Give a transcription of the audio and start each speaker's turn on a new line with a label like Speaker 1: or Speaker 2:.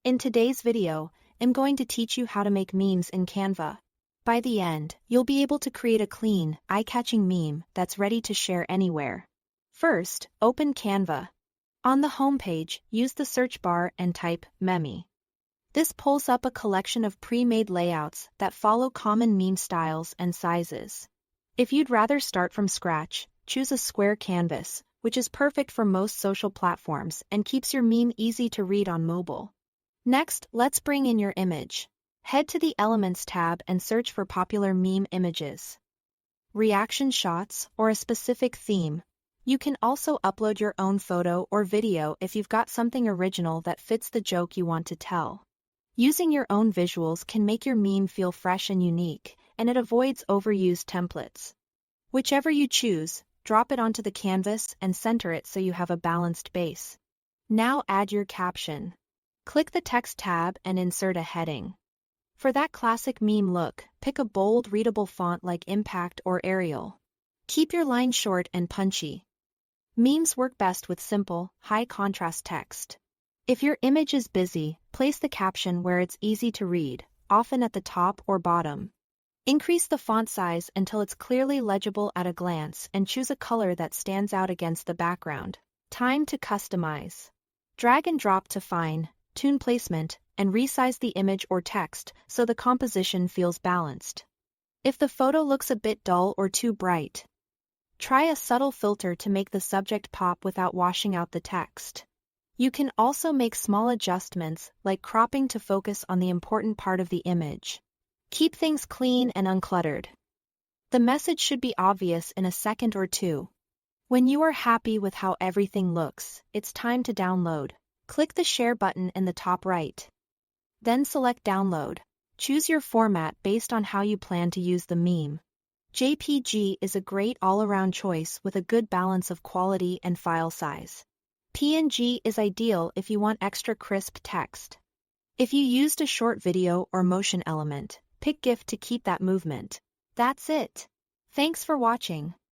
Speaker 1: In today's video, I'm going to teach you how to make memes in Canva. By the end, you'll be able to create a clean, eye-catching meme that's ready to share anywhere. First, open Canva. On the home page, use the search bar and type meme. This pulls up a collection of pre-made layouts that follow common meme styles and sizes. If you'd rather start from scratch, choose a square canvas, which is perfect for most social platforms and keeps your meme easy to read on mobile. Next, let's bring in your image. Head to the Elements tab and search for popular meme images. Reaction shots, or a specific theme. You can also upload your own photo or video if you've got something original that fits the joke you want to tell. Using your own visuals can make your meme feel fresh and unique, and it avoids overused templates. Whichever you choose, drop it onto the canvas and center it so you have a balanced base. Now add your caption. Click the Text tab and insert a heading. For that classic meme look, pick a bold, readable font like Impact or Arial. Keep your line short and punchy. Memes work best with simple, high-contrast text. If your image is busy, place the caption where it's easy to read, often at the top or bottom. Increase the font size until it's clearly legible at a glance and choose a color that stands out against the background. Time to customize. Drag and drop to fine, tune placement, and resize the image or text so the composition feels balanced. If the photo looks a bit dull or too bright, try a subtle filter to make the subject pop without washing out the text. You can also make small adjustments, like cropping to focus on the important part of the image. Keep things clean and uncluttered. The message should be obvious in a second or two. When you are happy with how everything looks, it's time to download. Click the Share button in the top right. Then select Download. Choose your format based on how you plan to use the meme. JPG is a great all-around choice with a good balance of quality and file size. PNG is ideal if you want extra crisp text. If you used a short video or motion element, pick GIF to keep that movement. That's it. Thanks for watching.